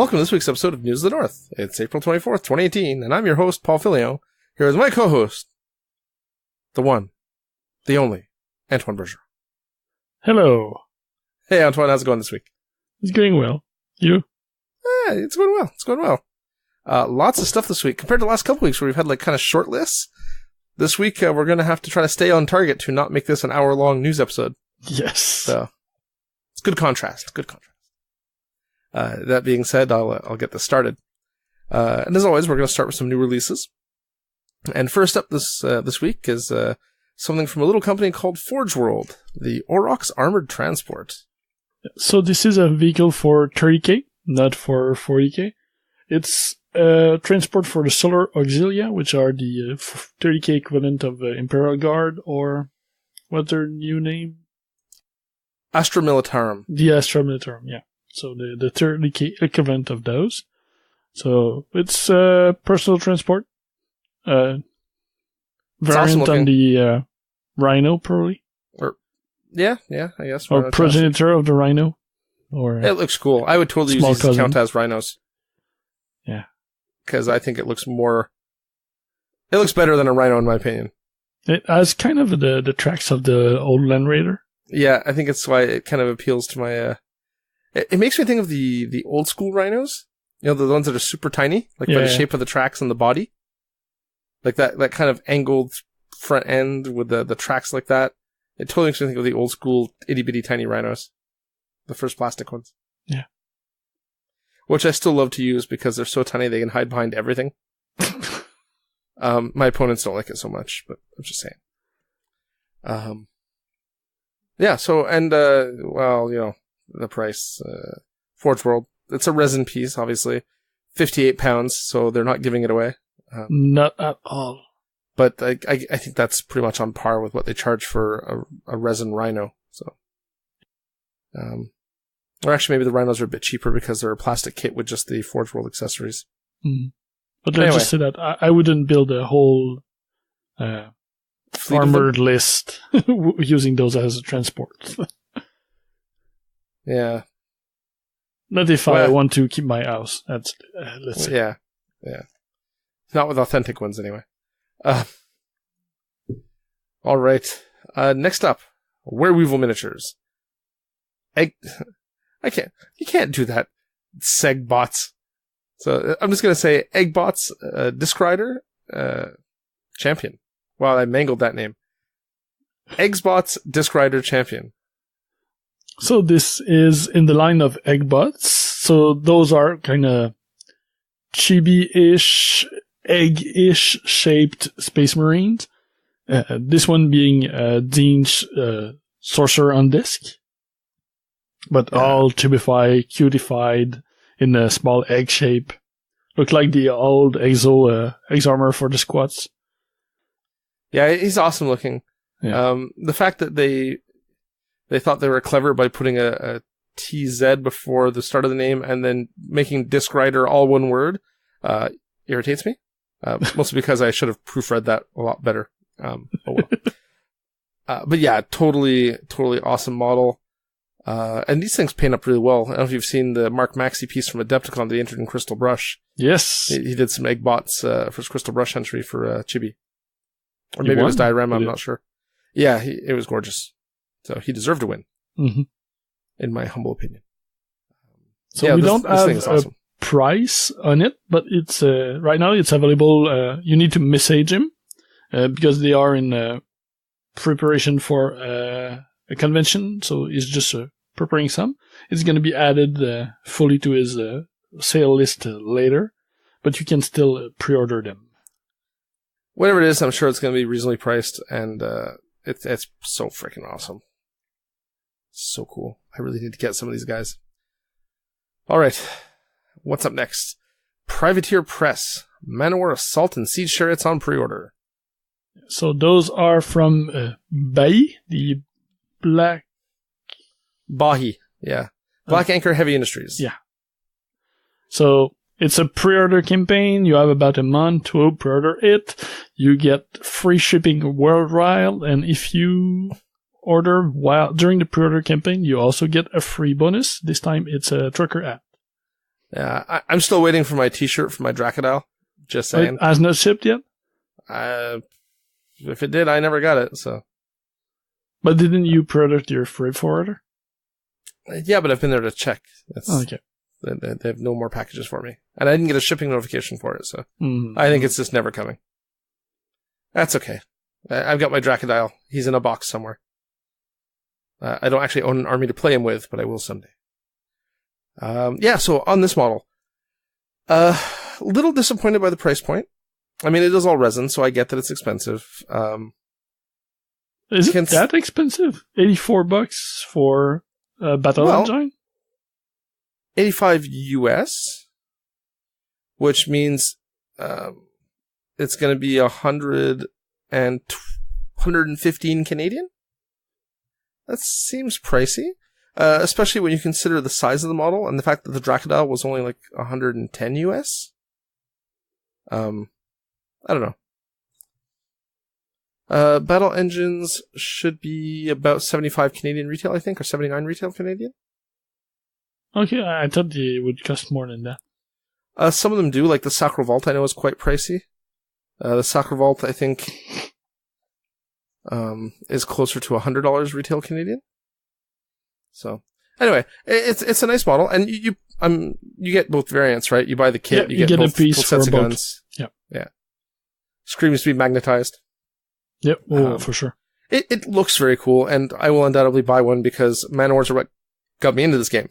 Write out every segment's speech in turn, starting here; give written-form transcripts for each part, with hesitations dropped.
Welcome to this week's episode of News of the North. It's April 24th, 2018, and I'm your host, Paul Filio. Here is my co-host, the one, the only, Antoine Berger. Hello. Hey, Antoine, how's it going this week? It's going well. You? It's going well. It's going well. Lots of stuff this week. Compared to the last couple weeks where we've had like kind of short lists, this week we're going to have to try to stay on target to not make this an hour-long news episode. Yes. So, it's good contrast. Good contrast. That being said, I'll get this started. And as always, we're going to start with some new releases. And first up this week is something from a little company called Forge World, the Aurox Armoured Transport. So this is a vehicle for 30k, not for 40k. It's a transport for the Solar Auxilia, which are the 30k equivalent of Imperial Guard, or what's their new name? Astra Militarum. The Astra Militarum, yeah. So the 30k equivalent of those. So it's personal transport. Variant awesome on the Rhino, probably. Yeah, I guess. Or progenitor of the Rhino. Or it looks cool. I would totally use these to count as rhinos. Yeah. Because I think it looks better than a rhino in my opinion. It has kind of the tracks of the old Land Raider. Yeah, I think it's why it kind of appeals to my... It makes me think of the old school rhinos. You know, the ones that are super tiny, like by the shape of the tracks and the body. Like that kind of angled front end with the tracks like that. It totally makes me think of the old school itty bitty tiny rhinos. The first plastic ones. Yeah. Which I still love to use because they're so tiny they can hide behind everything. My opponents don't like it so much, but I'm just saying. Yeah, so, and, well, you know, the price, Forge World, it's a resin piece, obviously. £58, so they're not giving it away. Not at all. But I think that's pretty much on par with what they charge for a resin rhino, so. Or actually, maybe the rhinos are a bit cheaper because they're a plastic kit with just the Forge World accessories. Mm. But anyway. I just say that I wouldn't build a whole armored list using those as a transport. Yeah. Not if I want to keep my house. That's let's say. Yeah. Not with authentic ones, anyway. All right. Next up, Wereweevil miniatures. You can't do that. Tzeggbots. So I'm just gonna say Tzeggbots, Discrider, champion. Wow, I mangled that name. Tzeggbots, Discrider, champion. So this is in the line of Tzeggbots. So those are kind of chibi-ish, egg-ish shaped Space Marines. This one being Dean's Sorcerer on disc. But all chibified, cutified in a small egg shape. Look like the old exo armor for the squats. Yeah, he's awesome looking. Yeah. The fact that they thought they were clever by putting a TZ before the start of the name and then making Discrider all one word irritates me. Mostly because I should have proofread that a lot better. Oh well. But yeah, totally awesome model. And these things paint up really well. I don't know if you've seen the Mark Maxey piece from Adepticon that he entered in Crystal Brush. Yes. He did some Tzeggbots for his Crystal Brush entry for Chibi. Or maybe it was Diorama, I'm not sure. Yeah, it was gorgeous. So he deserved to win, in my humble opinion. So yeah, we don't have a price on it, but it's right now it's available. You need to message him because they are in preparation for a convention. So he's just preparing some. It's going to be added fully to his sale list later, but you can still pre-order them. Whatever it is, I'm sure it's going to be reasonably priced, and it's so freaking awesome. So cool. I really need to get some of these guys. All right. What's up next? Privateer Press. Manowar Assault and Siege Chariots on pre-order. So those are from Bahi, the Black... Bahi, yeah. Black Anchor Heavy Industries. Yeah. So it's a pre-order campaign. You have about a month to pre-order it. You get free shipping worldwide, and if you order during the pre-order campaign, you also get a free bonus. This time it's a trucker app. Yeah, I'm still waiting for my T-shirt for my Dracodile. Just saying. It has not shipped yet? If it did, I never got it, so. But didn't you product your freight forwarder? Yeah, but I've been there to check. Okay. They have no more packages for me. And I didn't get a shipping notification for it, so I think it's just never coming. That's okay. I've got my Dracodile. He's in a box somewhere. I don't actually own an army to play him with, but I will someday. So on this model, little disappointed by the price point. I mean, it is all resin, so I get that it's expensive. Is it that expensive? $84 for a battle engine? $85 US, which means it's going to be 115 Canadian. That seems pricey, especially when you consider the size of the model and the fact that the Dracodile was only like 110 US. I don't know. Battle engines should be about 75 Canadian retail, I think, or 79 retail Canadian. Okay, I thought they would cost more than that. Some of them do, like the Sacral Vault I know is quite pricey. The Sacral Vault, I think, is closer to $100 retail Canadian. So, anyway, it's a nice model, and you get both variants, right? You buy the kit, you get both, a piece both sets of guns. Yeah. Screams to be magnetized. Yep, for sure. It looks very cool, and I will undoubtedly buy one because Man-O-Wars are what got me into this game.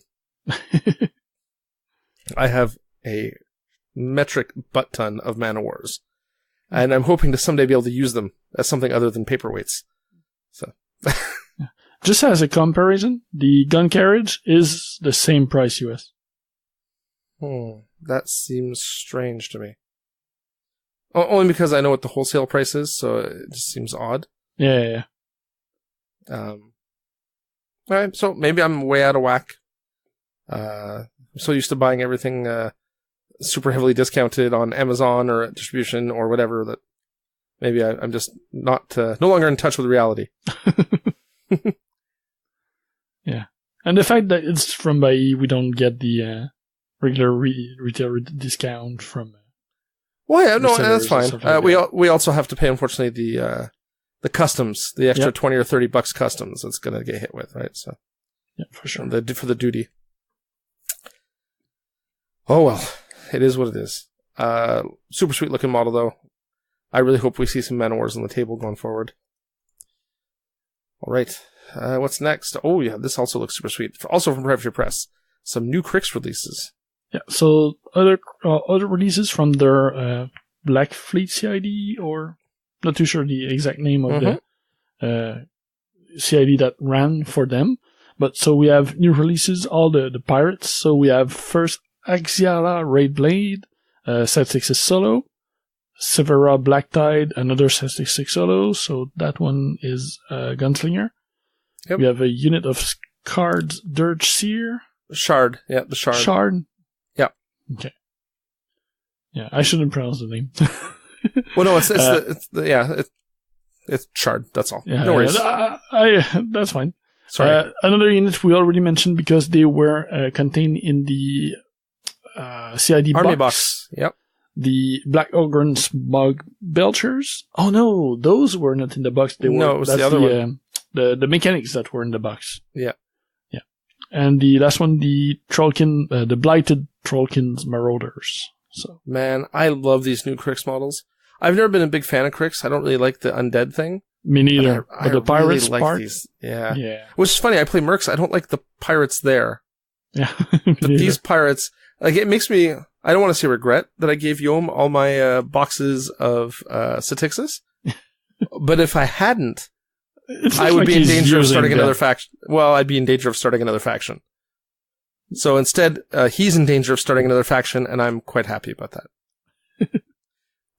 I have a metric butt ton of Man-O-Wars, and I'm hoping to someday be able to use them as something other than paperweights. So, just as a comparison, the gun carriage is the same price US. That seems strange to me. Only because I know what the wholesale price is, so it just seems odd. Yeah. Alright, so maybe I'm way out of whack. I'm so used to buying everything super heavily discounted on Amazon or at distribution or whatever that maybe I'm just no longer in touch with reality. Yeah. And the fact that it's from Bailly, we don't get the regular retail discount from... Well, yeah, no, that's fine. We also have to pay, unfortunately, the customs, the extra 20 or $30 customs that's going to get hit with, right? So, yeah, for sure. For the duty. Oh well, it is what it is. Super sweet looking model though. I really hope we see some Man-O-Wars on the table going forward. All right, what's next? Oh yeah, this also looks super sweet. Also from Private Press, some new Cryx releases. Yeah, so other releases from their Black Fleet CID, or not too sure the exact name of the CID that ran for them. But so we have new releases, all the pirates. So we have first Axiala Raid Blade, Set 6 is solo, Severa Black Tide, another Set 6 solo. So that one is Gunslinger. Yep. We have a unit of Scards Dirge Seer. Shard, yeah, the Shard. Shard. Yeah. Okay. Yeah, I shouldn't pronounce the name. Well, no, it's Shard. That's all. Yeah, no worries. That's fine. Sorry. Another unit we already mentioned because they were contained in the CID Army box. Yep. The Black Ogre Smog Belchers. Oh no, those were not in the box. They were. No, it was the other one. The mechanics that were in the box. Yeah. Yeah. And the last one, the Trollkin, the Blighted Trollkin's Marauders. So. Man, I love these new Cryx models. I've never been a big fan of Cryx. I don't really like the undead thing. Me neither. But the pirates really like these. Yeah. Which is funny. I play Mercs. I don't like the pirates there. Yeah. But these pirates, like, it makes me, I don't want to say regret that I gave Yom all my boxes of Satixis. But if I hadn't, I would be in danger of starting another faction. Well, I'd be in danger of starting another faction. So instead, he's in danger of starting another faction, and I'm quite happy about that.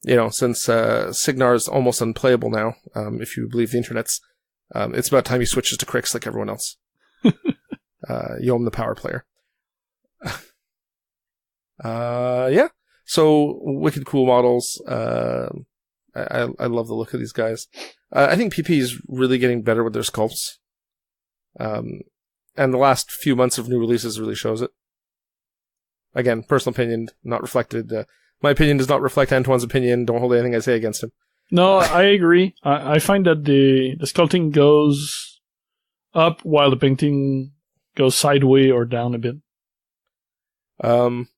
You know, since Signar is almost unplayable now, if you believe the internets, it's about time he switches to Cryx like everyone else. Yom the power player. Yeah. So, wicked cool models. I love the look of these guys. I think PP is really getting better with their sculpts. And the last few months of new releases really shows it. Again, personal opinion, not reflected. My opinion does not reflect Antoine's opinion. Don't hold anything I say against him. No, I agree. I find that the sculpting goes up while the painting goes sideways or down a bit. I'm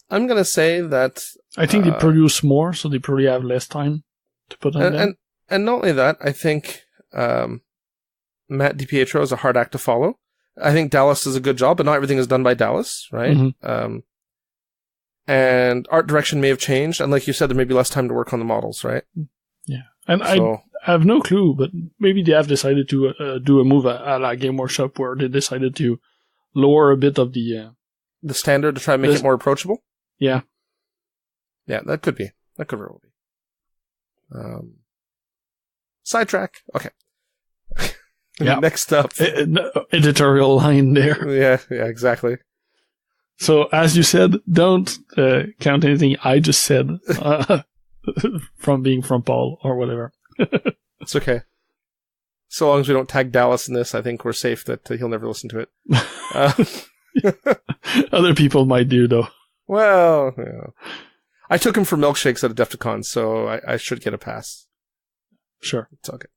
going to say that... I think they produce more, so they probably have less time to put on them. And not only that, I think Matt DiPietro is a hard act to follow. I think Dallas does a good job, but not everything is done by Dallas, right? Mm-hmm. And art direction may have changed, and like you said, there may be less time to work on the models, right? Yeah, and so, I have no clue, but maybe they have decided to do a move at la Game Workshop where they decided to lower a bit of the standard to try and make it more approachable. Yeah, yeah, that could be. That could very well be. Sidetrack. Okay. Yeah. Next up, editorial line there. Yeah, exactly. So, as you said, don't count anything I just said from being from Paul or whatever. It's okay. So long as we don't tag Dallas in this, I think we're safe that he'll never listen to it. Other people might do, though. Well, yeah. I took him for milkshakes at a Defticon, so I should get a pass. Sure. It's okay.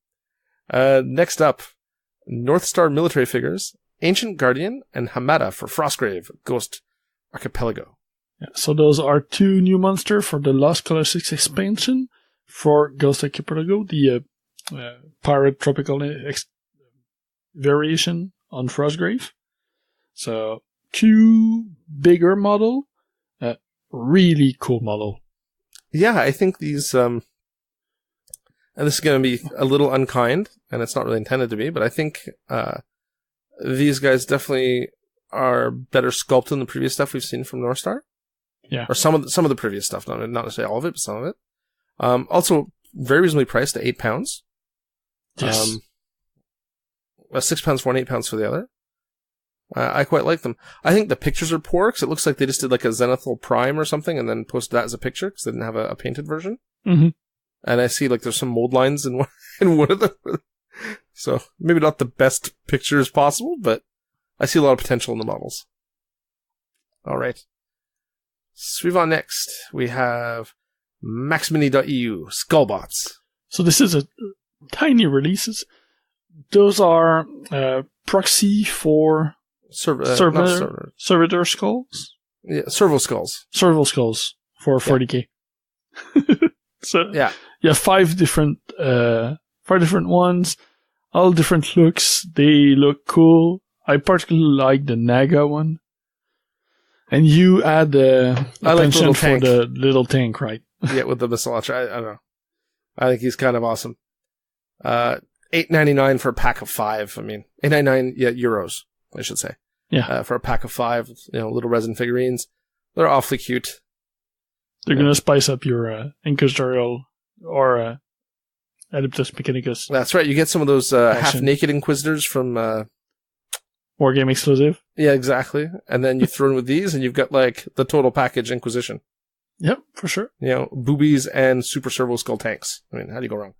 Next up, North Star military figures, Ancient Guardian, and Hemata for Frostgrave, Ghost Archipelago. Yeah, so those are two new monsters for the Lost Color 6 expansion for Ghost Archipelago, the pirate tropical variation on Frostgrave. So, two bigger model, really cool model. Yeah, I think these, and this is going to be a little unkind, and it's not really intended to be, but I think these guys definitely are better sculpted than the previous stuff we've seen from North Star. Yeah. Or some of the previous stuff, not necessarily all of it, but some of it. Also, very reasonably priced at £8. Yes. £6 for one, £8 for the other. I quite like them. I think the pictures are poor, because it looks like they just did like a Zenithal Prime or something, and then posted that as a picture, because they didn't have a painted version. Mm-hmm. And I see like there's some mold lines in one of them. So maybe not the best pictures possible, but I see a lot of potential in the models. All right. Suivant next, we have MaxMini.eu, Skullbots. So this is a tiny releases. Those are proxy for servitor skulls? Yeah, servo skulls. Servo skulls for 40k. So yeah, 5 different ones, all different looks. They look cool. I particularly like the Naga one. And you add the attention for the little tank, right? Yeah, with the missile launcher. I don't know. I think he's kind of awesome. $8.99 for a pack of 5. I mean, €8.99 euros, I should say. Yeah. For a pack of 5, little resin figurines. They're awfully cute. They're going to spice up your Inquisitorial or Adeptus Mechanicus. That's right. You get some of those half-naked Inquisitors from... Wargame exclusive. Yeah, exactly. And then you throw in with these, and you've got, like, the total package Inquisition. Yep, for sure. Boobies and Super Servo Skull tanks. I mean, how do you go wrong?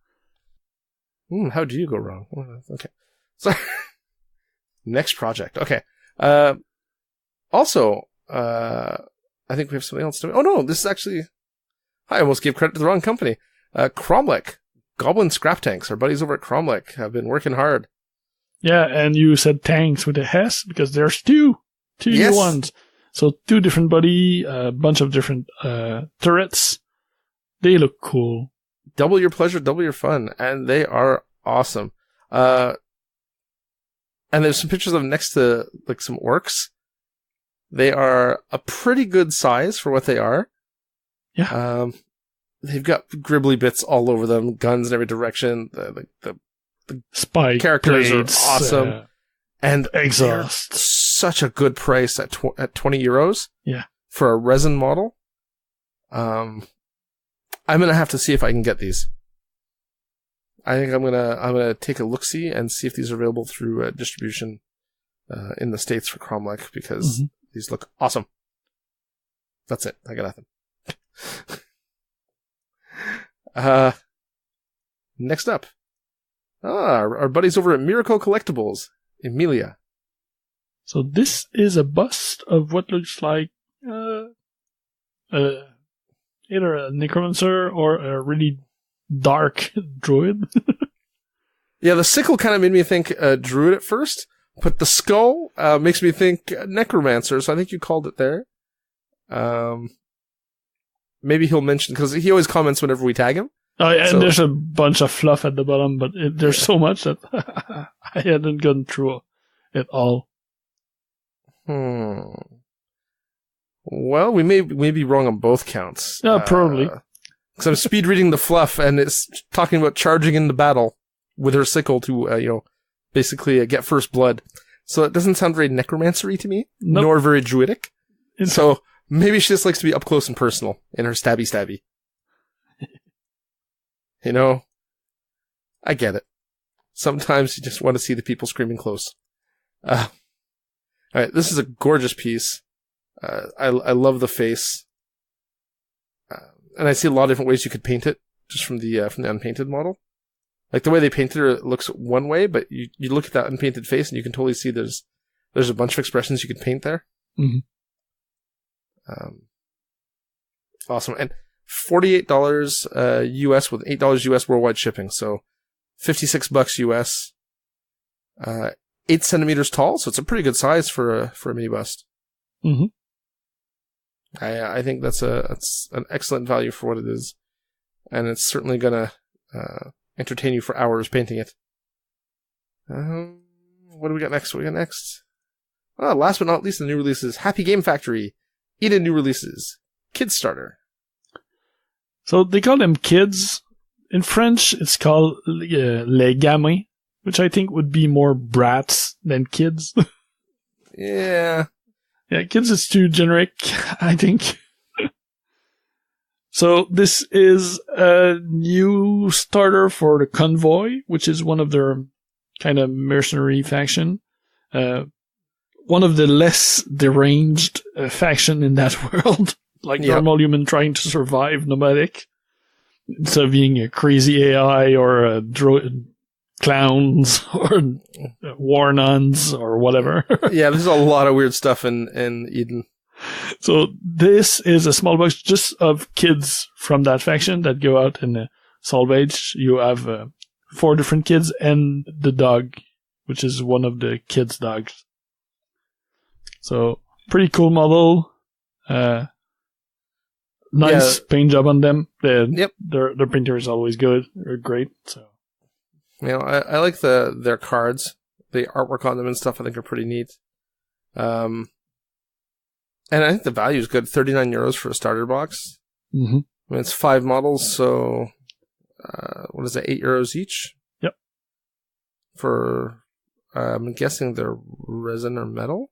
How do you go wrong? Okay. So, next project. Okay. Also, I think we have something else to... Oh, no, this is actually... I almost gave credit to the wrong company. Kromlech. Goblin scrap tanks. Our buddies over at Kromlech have been working hard. Yeah, and you said tanks with a S because there's two new ones. So 2 different body, a bunch of different turrets. They look cool. Double your pleasure, double your fun, and they are awesome. And there's some pictures of them next to like some orcs. They are a pretty good size for what they are. Yeah. They've got gribbly bits all over them, guns in every direction. The spike characters blades, are awesome, and exhaust. Such a good price at €20. Yeah, for a resin model. I'm gonna have to see if I can get these. I think I'm gonna take a look-see and see if these are available through distribution in the States for Kromlech, because these look awesome. That's it. I got nothing. Next up. Our buddies over at Mirico Collectibles, Emilia. So this is a bust of what looks like either a necromancer or a really dark druid. Yeah, the sickle kind of made me think druid at first, but the skull makes me think necromancer, so I think you called it there. Maybe he'll mention, because he always comments whenever we tag him. Oh, yeah, and there's a bunch of fluff at the bottom, but there's so much that I hadn't gone through it all. Well, we may be wrong on both counts. Yeah, probably. Because I'm speed reading the fluff, and it's talking about charging into battle with her sickle to, basically get first blood. So it doesn't sound very necromancery to me, nor very druidic. So maybe she just likes to be up close and personal in her stabby. I get it. Sometimes you just want to see the people screaming close. Alright, this is a gorgeous piece. I love the face. And I see a lot of different ways you could paint it, just from the unpainted model. Like, the way they painted her, it looks one way, but you look at that unpainted face and you can totally see there's a bunch of expressions you could paint there. Mm-hmm. Awesome. And $48 US with $8 US worldwide shipping. So $56 US. 8 centimeters tall, so it's a pretty good size for a mini bust. Mm-hmm. I think that's an excellent value for what it is. And it's certainly gonna entertain you for hours painting it. What do we got next? Last but not least, the new releases. Happy Game Factory. Eden new releases. Kids Starter. So they call them kids. In French, it's called les gamins, which I think would be more brats than kids. Yeah. Yeah, kids is too generic, I think. So this is a new starter for the Convoy, which is one of their kind of mercenary faction. One of the less deranged faction in that world. Like normal human trying to survive nomadic. Instead of being a crazy AI or a clowns or war nuns or whatever. Yeah, there's a lot of weird stuff in Eden. So this is a small box just of kids from that faction that go out and salvage. You have 4 different kids and the dog, which is one of the kids' dogs. So pretty cool model. Nice paint job on them. Their printer is always good. They're great. So. I like their cards. The artwork on them and stuff I think are pretty neat. And I think the value is good. €39 for a starter box. Mm-hmm. I mean, it's 5 models, so what is it, €8 each? Yep. For I'm guessing they're resin or metal.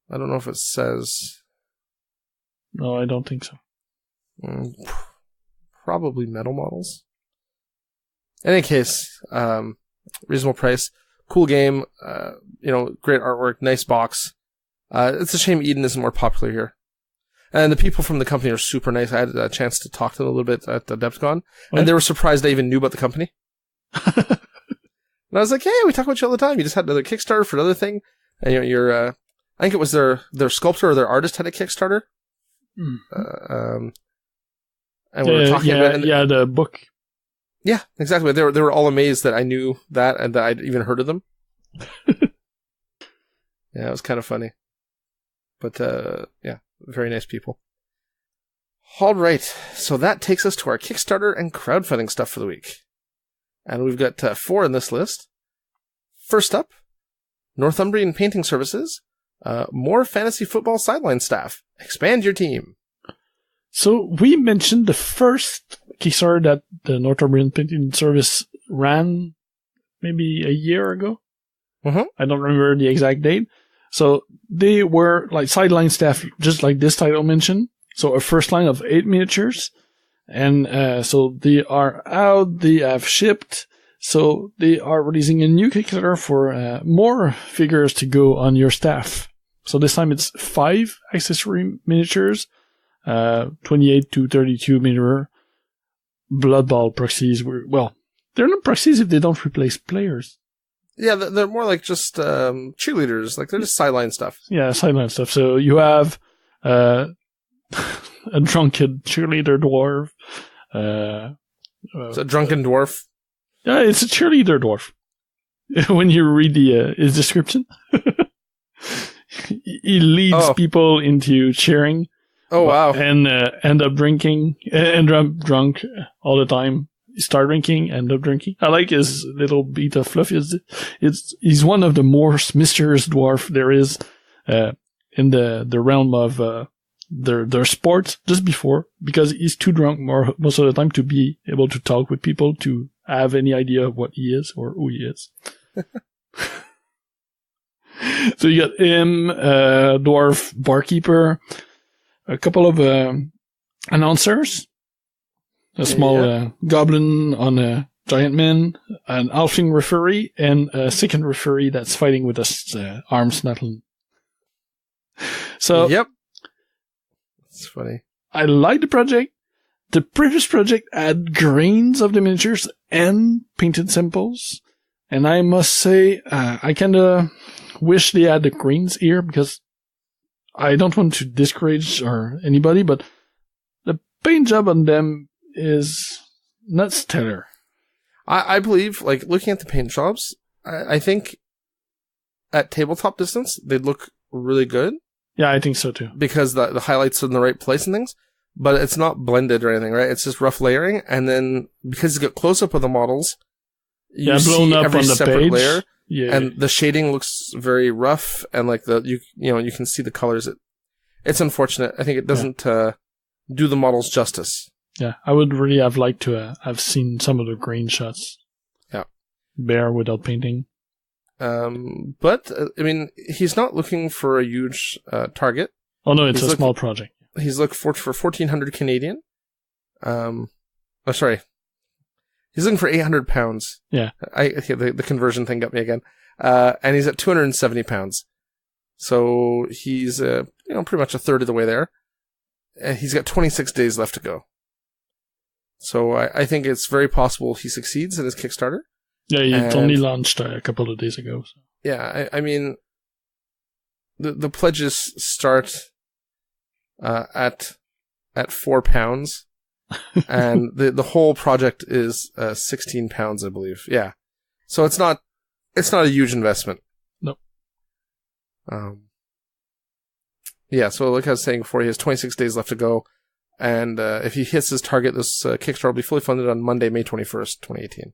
I don't know if it says. No, I don't think so. Probably metal models. In any case, reasonable price, cool game, great artwork, nice box. It's a shame Eden isn't more popular here. And the people from the company are super nice. I had a chance to talk to them a little bit at the Adepticon, and they were surprised I even knew about the company. And I was like, hey, we talk about you all the time. You just had another Kickstarter for another thing. And I think it was their sculptor or their artist had a Kickstarter. And we were talking about the book. Yeah, exactly. They were all amazed that I knew that and that I'd even heard of them. Yeah, it was kind of funny. But very nice people. All right, so that takes us to our Kickstarter and crowdfunding stuff for the week. And we've got 4 in this list. First up, Northumbrian Painting Services. More Fantasy Football Sidelines staff. Expand your team. So we mentioned the first Kickstarter that the Northumbrian Painting Service ran maybe a year ago. Mm-hmm. I don't remember the exact date. So they were like sideline staff, just like this title mentioned. So a first line of 8 miniatures. And so they are out, they have shipped. So they are releasing a new Kickstarter for more figures to go on your staff. So this time it's 5 accessory miniatures, 28 to 32 millimeter Blood Ball proxies. They're not proxies if they don't replace players. Yeah, they're more like just cheerleaders. Like, they're just sideline stuff. Yeah, sideline stuff. So you have a drunken cheerleader dwarf. It's a drunken dwarf. Yeah, it's a cheerleader dwarf. When you read his description, he leads people into cheering. Oh wow! And end up drinking, end up drunk all the time. Start drinking, end up drinking. I like his little beat of fluff. He's one of the most mysterious dwarf there is in the realm of their sports just before, because he's too drunk most of the time to be able to talk with people, to have any idea of what he is or who he is. So you got him, dwarf barkeeper, a couple of announcers, a small goblin on a giant man, an halfling referee, and a second referee that's fighting with a arm snapping. So yep. It's funny. I like the project. The previous project had grains of the miniatures and painted samples. And I must say, I kinda wish they had the grains here, because I don't want to discourage or anybody, but the paint job on them is not stellar. I believe, like, looking at the paint jobs, I think at tabletop distance, they'd look really good. Yeah, I think so too. Because the highlights are in the right place and things, but it's not blended or anything, right? It's just rough layering, and then because you get close up of the models, you see blown up every on the separate page. layer, Yeah. and the shading looks very rough, and like you can see the colors. It's unfortunate. I think it doesn't do the models justice. Yeah, I would really have liked to have seen some of the grain shots. Yeah, bare without painting. But I mean, he's not looking for a huge target. Oh no, it's a small project. He's looking for 1,400 Canadian. Sorry. He's looking for 800 pounds. Yeah. The conversion thing got me again. And he's at 270 pounds. So he's, pretty much a third of the way there. And he's got 26 days left to go. So I think it's very possible he succeeds in his Kickstarter. Yeah, it only launched a couple of days ago. So. Yeah, I mean, the pledges start at £4, and the whole project is 16 pounds, I believe. Yeah, so it's not a huge investment. No. Yeah, so like I was saying before, he has 26 days left to go, and if he hits his target, this Kickstarter will be fully funded on Monday, May 21st, 2018.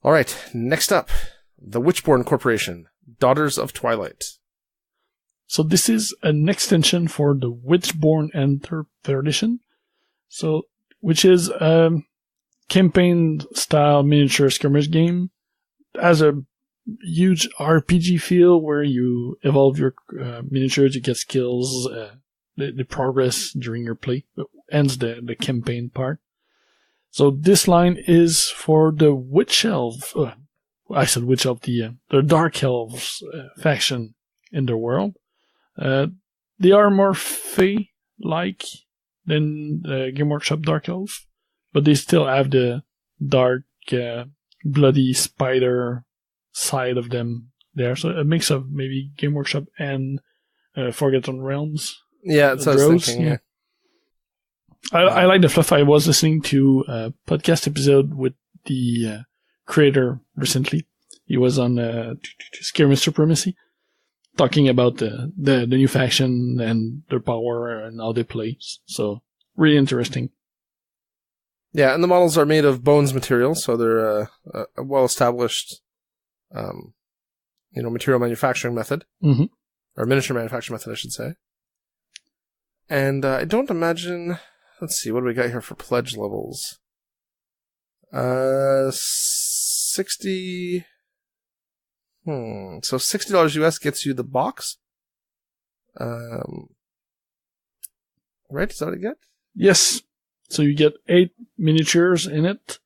All right, next up, the WitchBorn Corporation, Daughters of Twilight. So this is an extension for the WitchBorn Enter third edition. So, which is a campaign-style miniature skirmish game. It has a huge RPG feel where you evolve your miniatures, you get skills, the progress during your play. It ends the campaign part. So this line is for the Witch Elf. I said Witch Elf, the Dark Elves faction in the world. They are more Fae-like than the Game Workshop Dark Elf, but they still have the dark, bloody spider side of them there. So a mix of maybe Game Workshop and Forgotten Realms. Yeah, that's what I was thinking, yeah. I like the fluff. I was listening to a podcast episode with the Creador recently. He was on Skirmish Supremacy, talking about the new faction and their power and how they play. So, really interesting. Yeah, and the models are made of bones material, so they're a well-established material manufacturing method. Mm-hmm. Or miniature manufacturing method, I should say. And I don't imagine... Let's see, what do we got here for pledge levels? 60... So $60 US gets you the box? Right? Is that what you get? Yes. So you get 8 miniatures in it,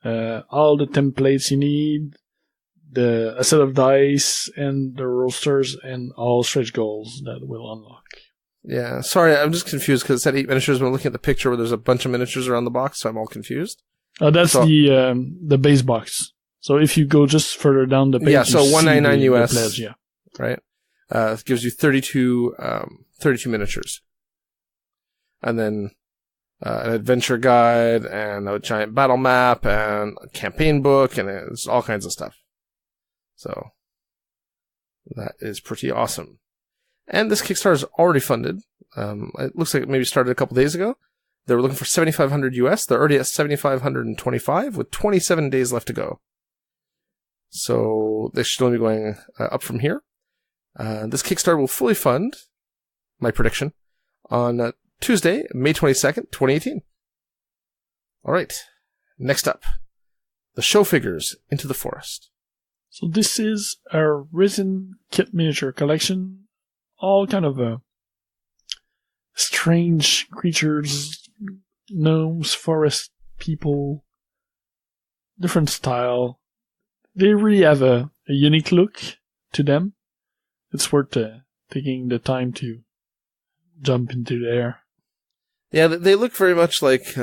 all the templates you need, a set of dice, and the rollsters, and all stretch goals that will unlock. Yeah, sorry, I'm just confused because it said 8 miniatures when I'm looking at the picture where there's a bunch of miniatures around the box, so I'm all confused. That's the base box. So if you go just further down the page, yeah, so $199 US, the pledge, yeah, right? It gives you 32 miniatures. and then an adventure guide, and a giant battle map, and a campaign book, and it's all kinds of stuff. So that is pretty awesome. And this Kickstarter is already funded. It looks like it maybe started a couple days ago. They were looking for $7,500 US. They're already at $7,525 with 27 days left to go. So they should only be going up from here. This Kickstarter will fully fund, my prediction, on Tuesday, May 22nd, 2018. All right. Next up, the show figures Into the Forest. So this is a resin kit miniature collection. All kind of strange creatures, gnomes, forest people, different style. They really have a unique look to them. It's worth taking the time to jump into there. Yeah, they look very much like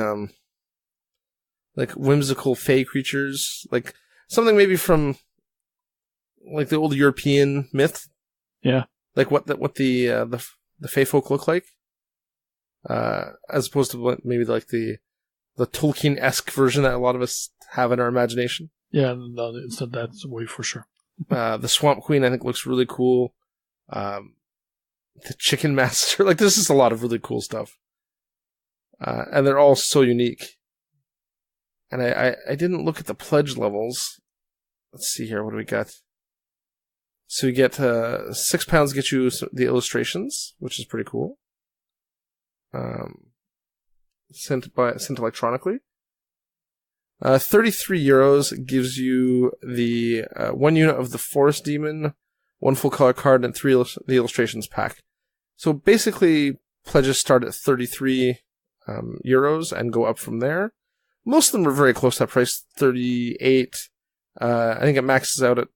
whimsical fae creatures, like something maybe from like the old European myth. Yeah, like what the fae folk look like, as opposed to maybe like the Tolkien-esque version that a lot of us have in our imagination. Yeah, no, it's not that way for sure. The Swamp Queen, I think, looks really cool. The Chicken Master, like there's just a lot of really cool stuff. And they're all so unique. And I didn't look at the pledge levels. Let's see here, what do we got? So you get £6 get you the illustrations, which is pretty cool. Sent electronically. €33 gives you the 1 unit of the Forest Demon, 1 full color card, and 3 the illustrations pack. So basically, pledges start at 33 euros and go up from there. Most of them are very close to that price, 38. I think it maxes out at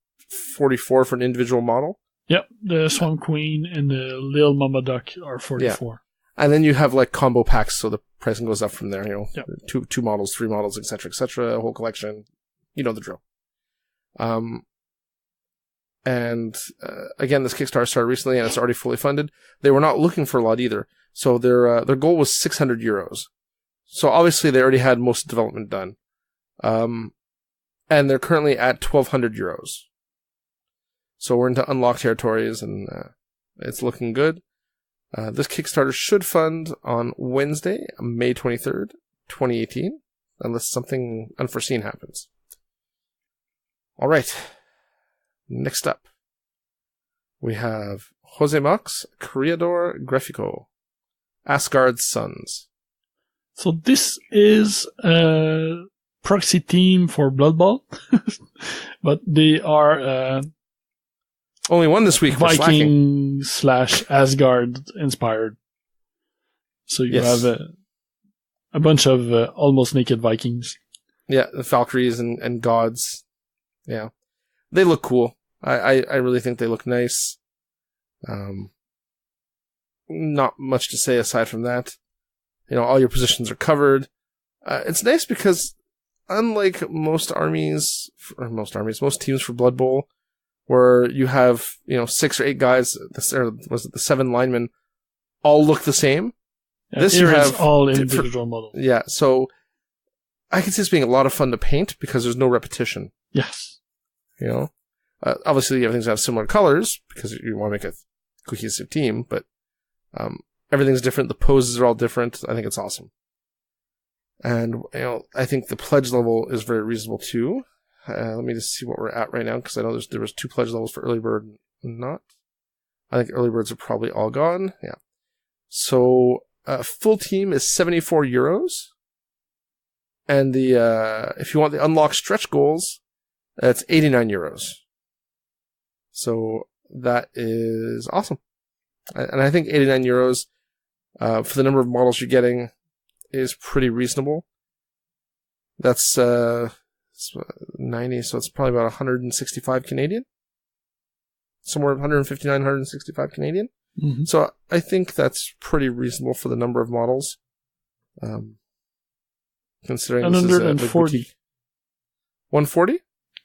44 for an individual model. Yep, the Swamp Queen and the Little Mama Duck are 44. Yeah. And then you have like combo packs, so the pricing goes up from there. Yep. Two models, 3 models, etc., a whole collection. You know the drill. And again, this Kickstarter started recently, and it's already fully funded. They were not looking for a lot either, so their goal was €600. So obviously, they already had most development done, and they're currently at €1,200. So we're into unlocked territories, and it's looking good. This Kickstarter should fund on Wednesday, May 23rd, 2018, unless something unforeseen happens. All right. Next up, we have JoseMox, Creador, Gráfico, Asgard's Sons. So this is a proxy team for Blood Bowl, but they are only one this week. Viking / Asgard inspired. So you have a bunch of almost naked Vikings. Yeah, the Valkyries and gods. Yeah, they look cool. I really think they look nice. Not much to say aside from that. All your positions are covered. It's nice because unlike most teams for Blood Bowl, where you have, 6 or 8 guys, the 7 linemen, all look the same. Yeah, this you have all individual models. Yeah, so I can see this being a lot of fun to paint because there's no repetition. Yes. Obviously everything's have similar colors because you want to make a cohesive team, but everything's different. The poses are all different. I think it's awesome. And, I think the pledge level is very reasonable too. Let me just see what we're at right now, because I know there was 2 pledge levels for early bird and not. I think early birds are probably all gone. Yeah. So, full team is €74. And the, if you want the unlocked stretch goals, that's €89. So, that is awesome. And I think €89, for the number of models you're getting is pretty reasonable. That's, 90, so it's probably about 165 Canadian. Somewhere 159, 165 Canadian. Mm-hmm. So I think that's pretty reasonable for the number of models. Considering this is 140. 140?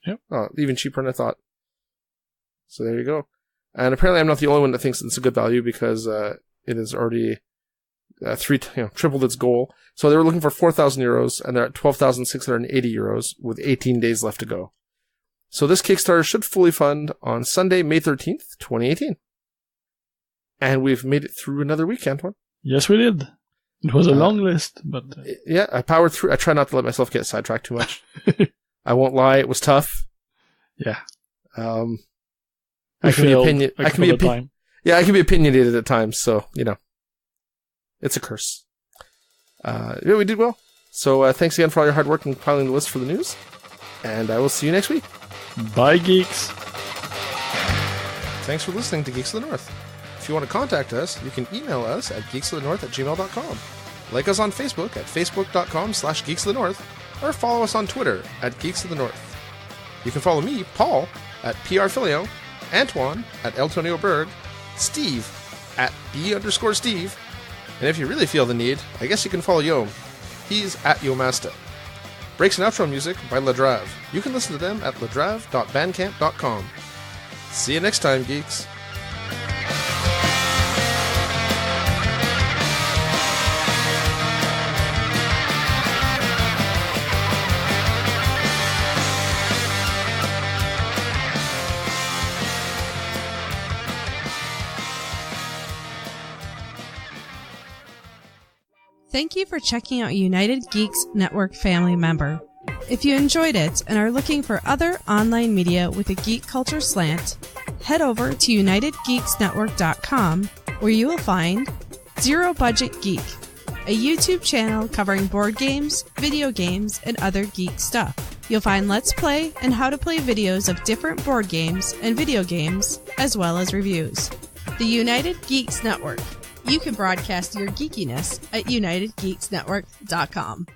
Yep. Oh, even cheaper than I thought. So there you go. And apparently I'm not the only one that thinks it's a good value because it is already tripled its goal. So they were looking for 4,000 euros, and they're at 12,680 euros with 18 days left to go. So this Kickstarter should fully fund on Sunday, May 13th, 2018. And we've made it through another week, Antoine. Yes, we did. It was a long list, but... Yeah, I powered through. I try not to let myself get sidetracked too much. I won't lie, it was tough. Yeah. I can be opinionated at times, so, it's a curse. Yeah, we did well. So thanks again for all your hard work in compiling the list for the news, and I will see you next week. Bye, Geeks. Thanks for listening to Geeks of the North. If you want to contact us, you can email us at geeksofthenorth@gmail.com. Like us on Facebook at facebook.com/geeksofthenorth, or follow us on Twitter at Geeks of the North. You can follow me, Paul, at PRFilio, Antoine at Eltonio Berg, Steve at B_Steve, and if you really feel the need, I guess you can follow Yom. He's at Yomasta. Breaks and outro music by Ladrave. You can listen to them at ladrave.bandcamp.com. See you next time, geeks. Thank you for checking out United Geeks Network family member. If you enjoyed it and are looking for other online media with a geek culture slant, head over to UnitedGeeksNetwork.com, where you will find Zero Budget Geek, a YouTube channel covering board games, video games, and other geek stuff. You'll find Let's Play and how to play videos of different board games and video games, as well as reviews. The United Geeks Network. You can broadcast your geekiness at UnitedGeeksNetwork.com.